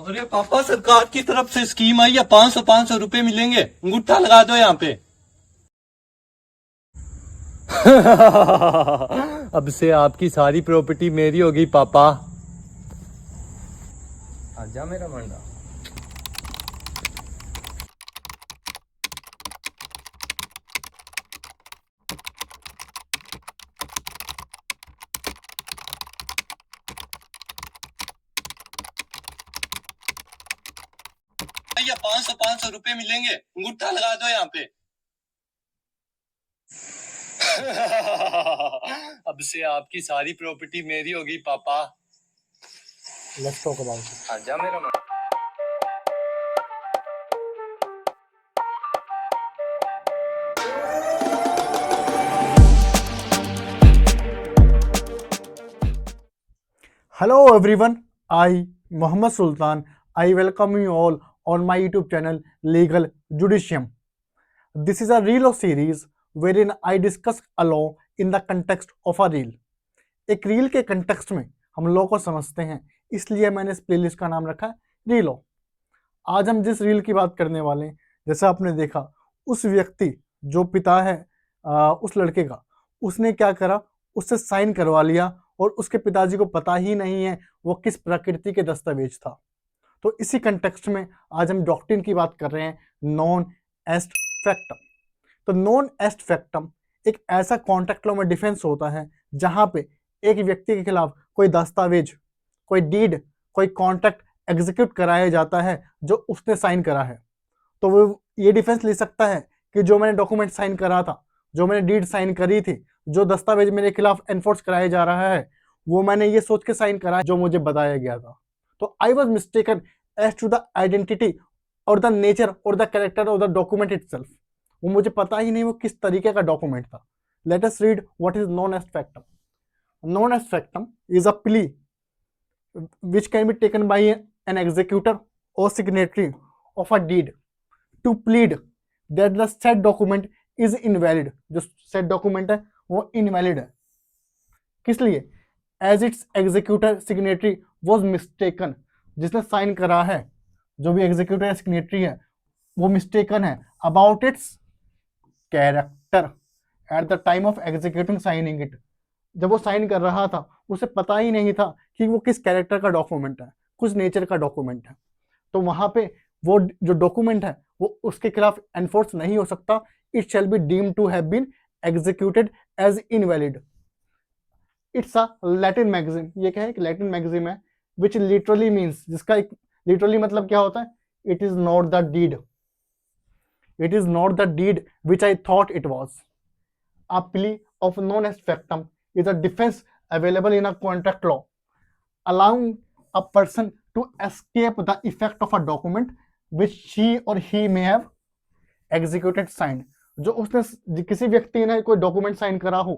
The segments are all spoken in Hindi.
अरे पापा, सरकार की तरफ से स्कीम आई है, 500 रुपए मिलेंगे, अंगूठा लगा दो यहाँ पे। अब से आपकी सारी प्रॉपर्टी मेरी होगी पापा। आजा मेरा मंडा। भैया 500 रुपए मिलेंगे, अंगूठा लगा दो यहाँ पे। अब से आपकी सारी प्रॉपर्टी मेरी होगी पापा। Let's talk about it. आजा मेरा मंडा। Hello everyone, I Muhammad Sultan. I welcome you all on my YouTube channel Legal Judicium. This is a reel series wherein I discuss a law in the context of a reel. एक रील के कंटेक्स्ट में हम लॉ को समझते हैं, इसलिए मैंने इस प्लेलिस्ट का नाम रखा है रीलो। आज हम जिस रील की बात करने वाले हैं, जैसा आपने देखा, उस व्यक्ति जो पिता है उस लड़के का, उसने क्या करा, उससे साइन करवा लिया और उसके पिताजी को पता ही नहीं है वो किस प्रकृति के दस्तावेज था। तो इसी कंटेक्स्ट में आज हम डॉक्ट्रिन की बात कर रहे हैं, नॉन एस्ट फैक्टम। तो नॉन एस्ट फैक्टम एक ऐसा कॉन्ट्रैक्ट लॉ में डिफेंस होता है जहां पे एक व्यक्ति के खिलाफ कोई दस्तावेज, कोई डीड, कोई कॉन्ट्रैक्ट एग्जीक्यूट कराया जाता है जो उसने साइन करा है। तो वो ये डिफेंस ले सकता है कि जो मैंने डॉक्यूमेंट साइन करा था, जो मैंने डीड साइन करी थी, जो दस्तावेज मेरे खिलाफ एनफोर्स कराया जा रहा है, वो मैंने ये सोच के साइन करा है जो मुझे बताया गया था। तो I was mistaken as to the identity और द नेचर और the character of the document itself. वो मुझे पता ही नहीं वो किस तरीके का डॉक्यूमेंट था। Let us read what is non est factum. Non est factum is a plea which can be taken by an executor or signatory of a deed to plead that the said document is invalid। जो said document है वो invalid है। किस लिए? As its executor signatory was mistaken। जिसने साइन करा है, जो भी executor या signatory है, वो mistaken है about its character at the time of executing signing it। जब वो साइन कर रहा था उसे पता ही नहीं था कि वो किस कैरेक्टर का डॉक्यूमेंट है, कुछ नेचर का डॉक्यूमेंट है। तो वहां पे वो जो डॉक्यूमेंट है वो उसके खिलाफ एनफोर्स नहीं हो सकता। It shall be deemed to have been executed as invalid. It's a Latin maxim. ये क्या है? एक लैटिन मैगजीम है विच लिटरली मीन्स, जिसका एक लिटरली मतलब क्या होता है? It is not the deed, it is not the deed which I thought it was. A plea of non est factum is a defense available in a contract law, allowing a person to escape the effect of a document which she or he may have executed signed। जो उसने, किसी व्यक्ति ने कोई डॉक्यूमेंट साइन करा हो,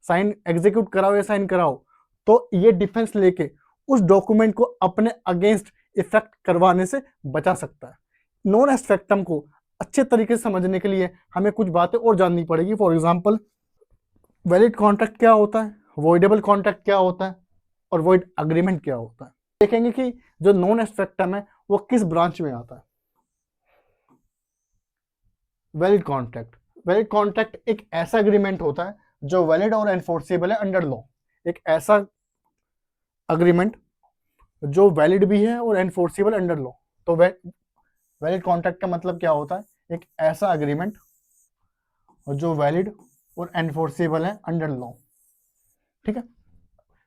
साइन एग्जीक्यूट करा हो या साइन करा हो, तो ये डिफेंस लेके उस डॉक्यूमेंट को अपने अगेंस्ट इफेक्ट करवाने से बचा सकता है। नॉन एस्ट फैक्टम को अच्छे तरीके से समझने के लिए हमें कुछ बातें और जाननी पड़ेगी। फॉर एग्जाम्पल, वैलिड कॉन्ट्रैक्ट क्या होता है, वॉइडेबल कॉन्ट्रैक्ट क्या होता है और वॉइड अग्रीमेंट क्या होता है। देखेंगे कि जो नॉन एस्ट फैक्टम है वो किस ब्रांच में आता है। वैलिड कॉन्ट्रैक्ट, वैलिड कॉन्ट्रैक्ट एक ऐसा एग्रीमेंट होता है जो वैलिड और एनफोर्सेबल है अंडर लॉ। एक ऐसा अग्रीमेंट जो वैलिड भी है और एनफोर्सेबल अंडर लॉ। तो वैलिड कॉन्ट्रैक्ट का मतलब क्या होता है? एक ऐसा एग्रीमेंट जो वैलिड और एनफोर्सेबल है अंडर लॉ। ठीक है।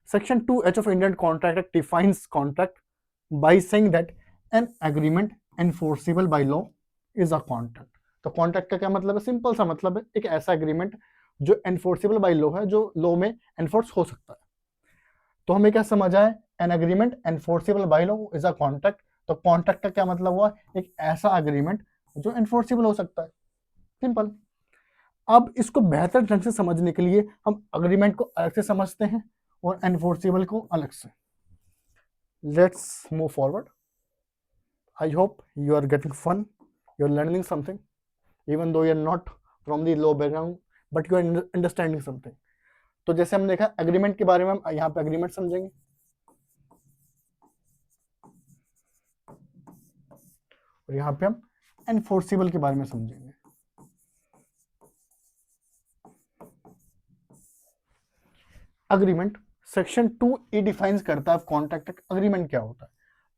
Section 2H of Indian contract act defines contract by saying that an agreement enforceable by law is a contract. तो कॉन्ट्रैक्ट का क्या मतलब है? सिंपल सा मतलब है एक ऐसा एग्रीमेंट जो एनफोर्सेबल बाय लॉ है, जो लॉ में एनफोर्स हो सकता है। तो हमें क्या समझ आए? An agreement enforceable by law is a contract. तो कॉन्ट्रैक्ट का क्या मतलब हुआ? एक ऐसा एग्रीमेंट जो एनफोर्सेबल हो सकता है। सिंपल। अब इसको बेहतर ढंग से समझने के लिए हम अग्रीमेंट को अलग से समझते हैं और एनफोर्सेबल को अलग से। Let's move forward. I hope you are getting fun, you are learning something, even though you are not from the law background, but you are understanding something. तो जैसे हम देखा एग्रीमेंट के बारे में, हम यहाँ पे एग्रीमेंट समझेंगे। और यहाँ पे हम एनफोर्सिबल के बारे में समझेंगे। अग्रीमेंट सेक्शन 2 डिफाइंस करता है कॉन्ट्रैक्ट अग्रीमेंट क्या होता है।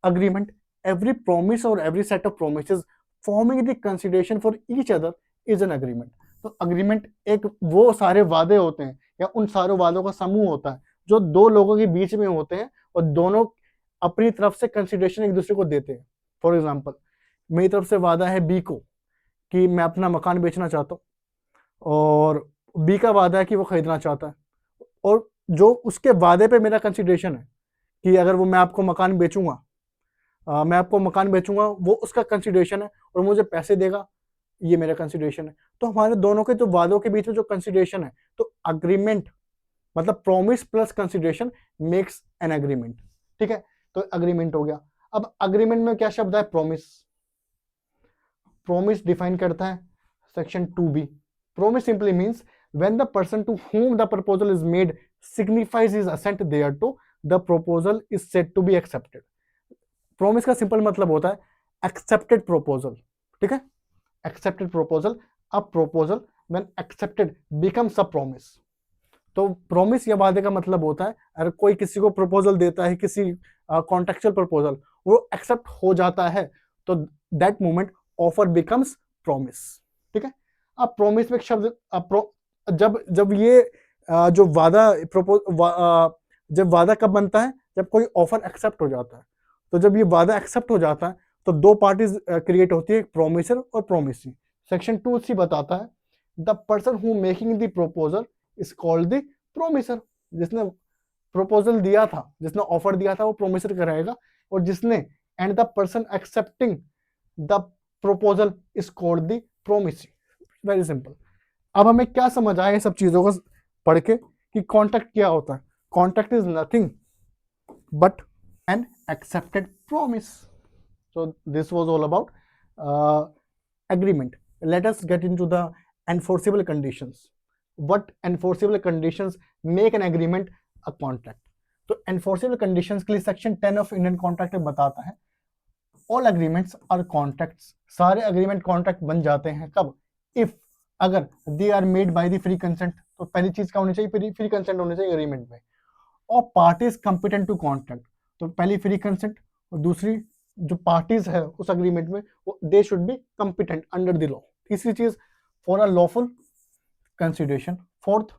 अग्रीमेंट एवरी प्रॉमिस और every set of promises forming the consideration for each other is an agreement. तो अग्रीमेंट एक वो सारे वादे होते हैं या उन सारे वादों का समूह होता है जो दो लोगों के बीच में होते हैं और दोनों अपनी तरफ से कंसिडरेशन एक दूसरे को देते हैं। फॉर एग्जाम्पल, मेरी तरफ से वादा है बी को कि मैं अपना मकान बेचना चाहता हूँ और बी का वादा है कि वो खरीदना चाहता है, और जो उसके वादे पे मेरा कंसिडरेशन है कि अगर वो मैं आपको मकान बेचूंगा वो उसका कंसिडरेशन है और मुझे पैसे देगा, ये मेरा कंसिडरेशन है। तो हमारे दोनों के जो वादों के बीच में जो कंसिडरेशन है, तो अग्रीमेंट मतलब promise plus consideration makes an agreement. ठीक है, तो अग्रीमेंट हो गया। अब अग्रीमेंट में क्या शब्द है? प्रॉमिस। प्रॉमिस डिफाइन करता है section 2B। Promise simply means when the person to whom the proposal is made signifies his assent thereto, the proposal is said to be accepted. Promise का सिंपल मतलब होता है एक्सेप्टेड प्रोपोजल। ठीक है, accepted proposal. A proposal when accepted becomes a promise. तो प्रॉमिस या वादे का मतलब होता है अगर कोई किसी को प्रपोजल देता है, किसी कॉन्ट्रेक्चुअल प्रपोजल, वो एक्सेप्ट हो जाता है तो that moment offer becomes promise. ठीक है, अब प्रॉमिस में एक शब्द जब ये जो वादा जब वादा कब बनता है? जब कोई ऑफर एक्सेप्ट हो जाता है। तो जब ये वादा एक्सेप्ट हो जाता है तो दो पार्टीज क्रिएट होती है, प्रोमिसर और प्रोमिसी। सेक्शन 2C बताता है the person who making the proposal is called the promisor. जिसने प्रपोजल दिया था, जिसने ऑफर दिया था, वो प्रोमिसर कराएगा, और जिसने and the person accepting the proposal is called the promisee. Very simple. अब हमें क्या समझ आया सब चीजों को पढ़ के कि कॉन्ट्रैक्ट क्या होता है? Contract is nothing but an accepted promise. So this was all about agreement. Let us get into the enforceable conditions. What enforceable conditions make an agreement a contract? तो enforceable conditions के लिए section 10 of Indian Contract में बताता है all agreements are contracts. सारे agreement contract बन जाते हैं कब? If अगर they are made by the free consent, तो पहली चीज क्या होनी चाहिए? free consent होनी चाहिए agreement में, और parties competent to contract। तो पहली फ्री कंसेंट और दूसरी जो पार्टीज है उस अग्रीमेंट में वो they should be competent under the law. तीसरी चीज for a lawful consideration. Fourth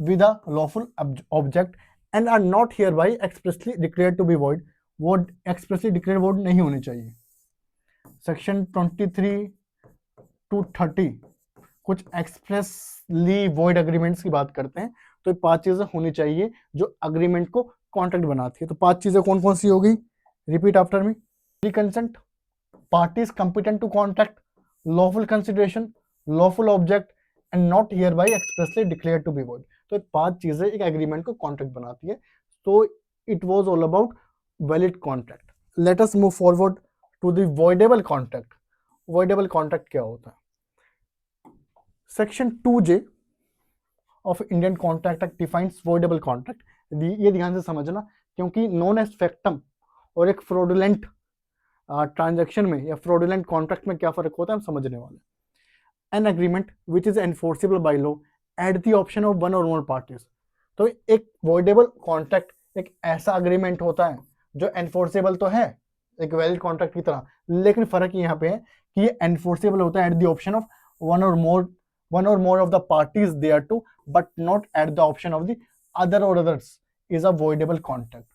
with a lawful object and are not hereby expressly declared to be void. वो एक्सप्रेसली डिक्लेयर वॉइड नहीं होने चाहिए। सेक्शन 23 to 30 कुछ एक्सप्रेसली वॉइड अग्रीमेंट्स की बात करते हैं। तो 5 चीजें होनी चाहिए जो अग्रीमेंट को कॉन्ट्रैक्ट बनाती है। तो 5 चीजें कौन कौन सी होगी? Repeat after me. Free consent, parties competent to contract, lawful consideration, lawful object and not hereby expressly declared to be void. तो 5 चीजें एक एग्रीमेंट को कॉन्ट्रैक्ट बनाती है। तो it was all about valid contract. Let us move forward to the voidable contract. Voidable contract क्या होता है? Section 2J of Indian contract act defines voidable contract. ये ध्यान से समझना, क्योंकि नॉन एज फैक्टम और एक फ्रॉडुलेंट ट्रांजैक्शन में या फ्रॉडुलेंट कॉन्ट्रैक्ट में क्या फर्क होता है हम समझने वाले। An agreement which is enforceable by law at the option of one और मोर पार्टीज। तो एक वॉइडेबल कॉन्ट्रैक्ट एक ऐसा अग्रीमेंट होता है जो एनफोर्सेबल तो है एक वैलिड कॉन्ट्रैक्ट की तरह, लेकिन फर्क यहाँ पे है कि ये एनफोर्सेबल होता है at the option of one or more of the parties thereto, but not at the option of the other or others is a voidable contract.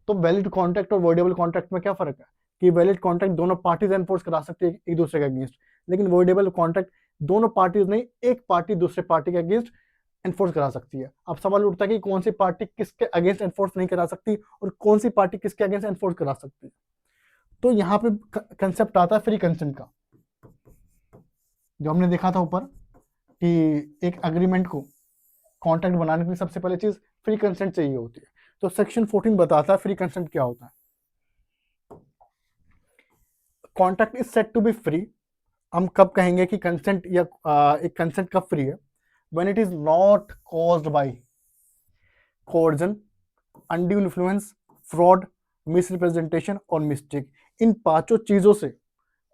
तो वैलिड कॉन्ट्रैक्ट और वॉइडेबल कॉन्ट्रैक्ट में क्या फर्क है कि वैलिड कॉन्ट्रैक्ट दोनों पार्टीज एनफोर्स करा सकते हैं एक दूसरे के अगेंस्ट, लेकिन वॉइडेबल कॉन्ट्रैक्ट दोनों पार्टीज नहीं, एक पार्टी दूसरे पार्टी के अगेंस्ट एनफोर्स करा सकती है। अब सवाल उठता है कि कौन सी पार्टी किसके अगेंस्ट एनफोर्स नहीं करा सकती और कौन सी पार्टी किसके अगेंस्ट एनफोर्स करा सकती है। तो यहाँ पे कंसेप्ट आता है फ्री कंसेंट का, जो हमने देखा था ऊपर कि एक एग्रीमेंट को कॉन्ट्रैक्ट बनाने के लिए सबसे पहले चीज फ्री कंसेंट चाहिए होती है। तो सेक्शन 14 बताता है फ्री कंसेंट क्या होता है। Contract is set to be free. हम कब कहेंगे कि कंसेंट या एक कंसेंट कब फ्री है? When it is not caused by coercion, undue influence, fraud, misrepresentation और मिस्टेक। इन 5 चीजों से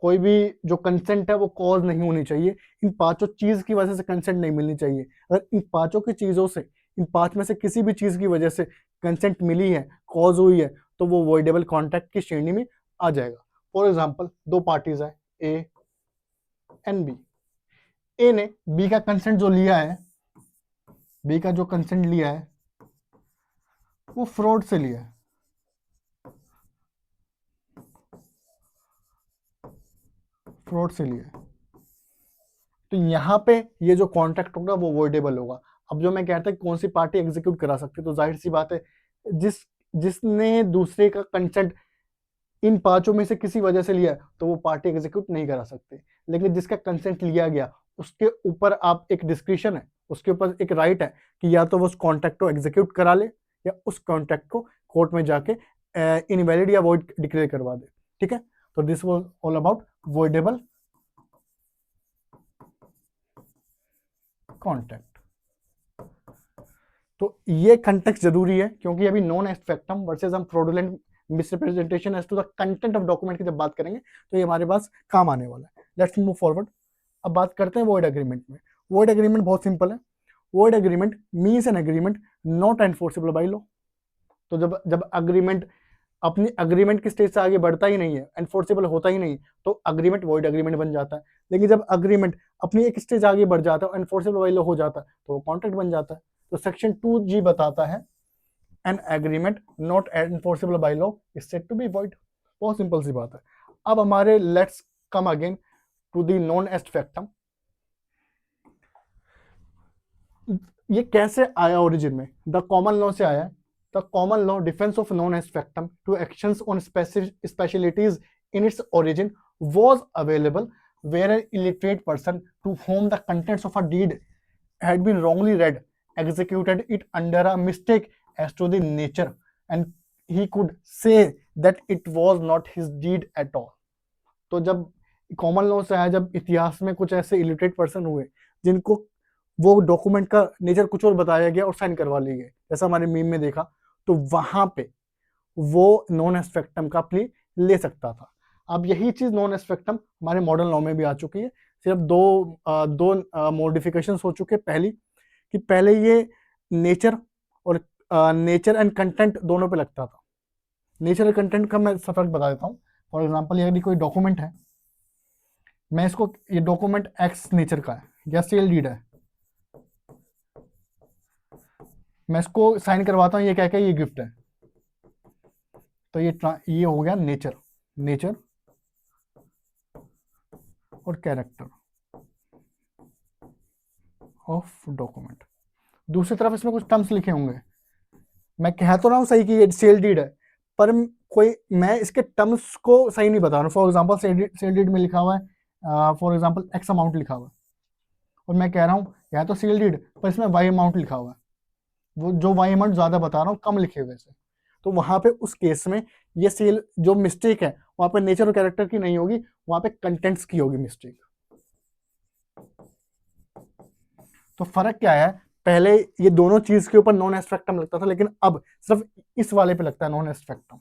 कोई भी जो कंसेंट है वो कॉज नहीं होनी चाहिए, इन पांचों चीज की वजह से कंसेंट नहीं मिलनी चाहिए। अगर इन पांचों की चीजों से, इन पांच में से किसी भी चीज की वजह से कंसेंट मिली है, कॉज हुई है, तो वो वॉइडेबल कॉन्ट्रैक्ट की श्रेणी में आ जाएगा। फॉर एग्जाम्पल, दो पार्टीज है ए एंड बी। ए ने बी का कंसेंट जो लिया है, बी का जो कंसेंट लिया है वो फ्रॉड से लिया है, फ्रॉड से लिया है। तो यहाँ पे ये जो कॉन्ट्रैक्ट होगा वो वॉइडेबल होगा। अब जो मैं कहता कि कौन सी पार्टी एग्जीक्यूट करा सकती है, तो जाहिर सी बात है जिसने दूसरे का कंसेंट इन पांचों में से किसी वजह से लिया है, तो वो पार्टी एग्जीक्यूट नहीं करा सकते। लेकिन जिसका कंसेंट लिया गया उसके ऊपर आप एक डिस्क्रिप्शन है, उसके ऊपर एक राइट है कि या तो वो उस कॉन्ट्रैक्ट को एग्जीक्यूट करा ले या उस कॉन्ट्रैक्ट को कोर्ट में जाके इनवैलिड या वॉइड डिक्लेयर करवा दे। ठीक है, तो this was all about voidable contract. तो ये कंटेक्स्ट जरूरी है, क्योंकि अभी नॉन एस्ट फैक्टम वर्सेस हम fraudulent misrepresentation as to the content of document की जब बात करेंगे तो ये हमारे पास काम आने वाला है। Let's move forward. अब बात करते हैं वॉइड एग्रीमेंट में। वॉइड एग्रीमेंट बहुत सिंपल है। Void agreement means N agreement not enforceable by law. तो जब अग्रीमेंट अपनी अग्रीमेंट की स्टेज से आगे बढ़ता ही नहीं है, एनफोर्सेबल होता ही नहीं, तो अग्रीमेंट वॉइड एग्रीमेंट बन जाता है। लेकिन जब अग्रीमेंट अपनी एक स्टेज आगे बढ़ जाता है, एनफोर्सेबल बाय लॉ हो जाता है, तो वो कॉन्ट्रैक्ट बन जाता है। तो सेक्शन 2G बताता है an agreement not enforceable by law is said to be void. बहुत सिंपल सी बात है। अब हमारे let's come again to the non est factum. ये कैसे आया ओरिजिन में? द कॉमन लॉ से आया। The common law defence of non est factum to actions on specialities in its origin was available where an illiterate person to whom the contents of a deed had been wrongly read executed it under a mistake as to the nature and he could say that it was not his deed at all। तो जब कॉमन लॉ से आया, जब इतिहास में कुछ ऐसे इलिटरेट पर्सन हुए जिनको वो डॉक्यूमेंट का नेचर कुछ और बताया गया और साइन करवा ली गए, जैसा हमारे मीम में देखा, तो वहां पे वो नॉन एस्ट फैक्टम का प्ले ले सकता था। अब यही चीज नॉन एस्ट फैक्टम हमारे मॉडर्न लॉ में भी आ चुकी है। सिर्फ दो मॉडिफिकेशंस हो चुके। पहली कि पहले ये नेचर और नेचर एंड कंटेंट दोनों पे लगता था। नेचर और कंटेंट का मैं फर्क बता देता हूँ। फॉर एग्जांपल, यदि कोई डॉक्यूमेंट है, मैं इसको, ये डॉक्यूमेंट एक्स नेचर का है या सेल डीड है, मैं इसको साइन करवाता हूँ ये कह के ये गिफ्ट है, तो ये हो गया नेचर, नेचर और कैरेक्टर ऑफ डॉक्यूमेंट। दूसरी तरफ इसमें कुछ टर्म्स लिखे होंगे, मैं कह तो रहा हूँ सही कि ये सेल डीड है, पर मैं इसके टर्म्स को सही नहीं बता रहा हूँ। फॉर एग्जांपल सेल डीड में लिखा हुआ है फॉर एग्जांपल एक्स अमाउंट लिखा हुआ है, और मैं कह रहा हूँ यह तो सेल डीड पर इसमें वाई अमाउंट लिखा हुआ है, वो जो वाई अमाउंट ज्यादा बता रहा हूँ कम लिखे हुए से, तो वहां पे उस केस में ये सेल जो मिस्टेक है वहां पे नेचर और कैरेक्टर की नहीं होगी, वहां पे कंटेंट्स की होगी मिस्टेक। तो फर्क क्या है? पहले ये दोनों चीज के ऊपर नॉन एस्ट फैक्टम लगता था, लेकिन अब सिर्फ इस वाले पे लगता है नॉन एस्ट फैक्टम।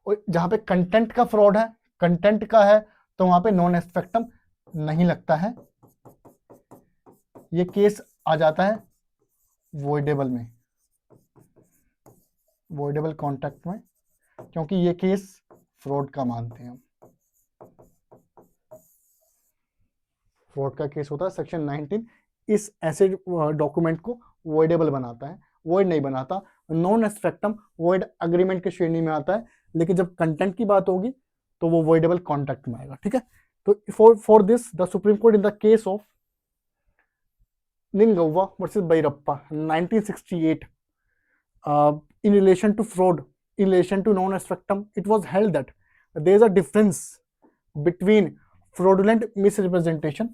और जहां पे कंटेंट का फ्रॉड है, कंटेंट का है, तो वहां पे नॉन एस्ट फैक्टम नहीं लगता है। ये केस आ जाता है वॉइडेबल में, वॉइडेबल कॉन्ट्रैक्ट में, क्योंकि ये केस फ्रॉड का मानते हैं हम। फ्रॉड का केस होता है सेक्शन 19 इस ऐसे डॉक्यूमेंट को वॉइडेबल बनाता है, वॉइड नहीं बनाता। नॉन एस्ट फैक्टम वॉइड अग्रीमेंट की श्रेणी में आता है, लेकिन जब कंटेंट की बात होगी तो वो वॉइडेबल कॉन्ट्रैक्ट में आएगा। ठीक है, तो for this the supreme court in the case of Ningawwa versus Byrappa 1968 in relation to fraud, in relation to non-est factum, it was held that there is a difference between fraudulent misrepresentation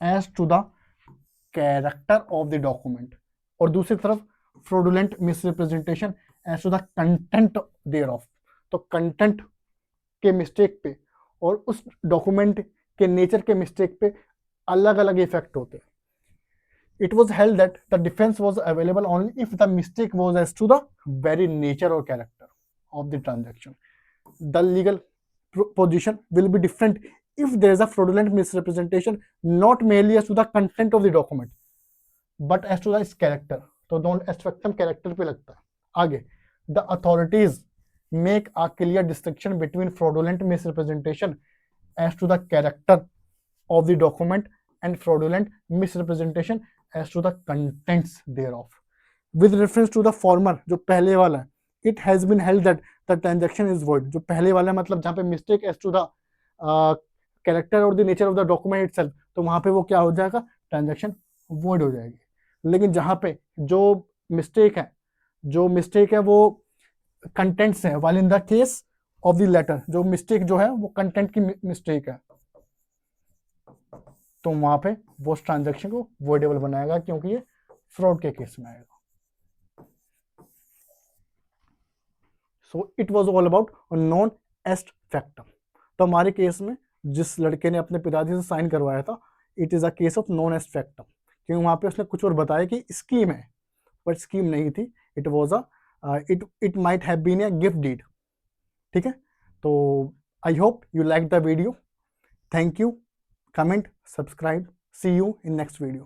as to the character of the document और दूसरी तरफ fraudulent misrepresentation as to the content thereof। तो कंटेंट के मिस्टेक पे और उस डॉक्यूमेंट के नेचर के मिस्टेक पे अलग अलग इफेक्ट होते हैं। It was held that the defense was available only if the mistake was as to the very nature or character of the transaction. The legal position will be different if there is a fraudulent misrepresentation, not merely as to the content of the document but as to its character. तो नॉन एस्पेक्टम कैरेक्टर पे लगता है. आगे, the authorities make a clear distinction between fraudulent misrepresentation as to the character of the document and fraudulent misrepresentation as to the contents thereof. With reference to the former, जो पहले वाला है, it has been held that the transaction is void. जो पहले वाला है मतलब जहाँ पे mistake as to the character or the nature of the document itself, तो वहाँ पे वो क्या हो जाएगा, transaction void हो जाएगी. लेकिन जहाँ पे जो mistake है वो contents है, while in the case of the letter जो mistake जो है वो content की mistake है, तो वहां पे वो ट्रांजैक्शन को वॉइडेबल बनाएगा क्योंकि ये फ्रॉड के केस में आएगा. So it was all about non est factum. तो हमारे केस में जिस लड़के ने अपने पिताजी से साइन करवाया था, it is a case of non est factum, क्योंकि वहां पे उसने कुछ और बताया कि स्कीम है, बट स्कीम नहीं थी. It was it might have been a gift deed. ठीक है, तो I hope you like the video. Thank you. Comment, subscribe. See you in next video.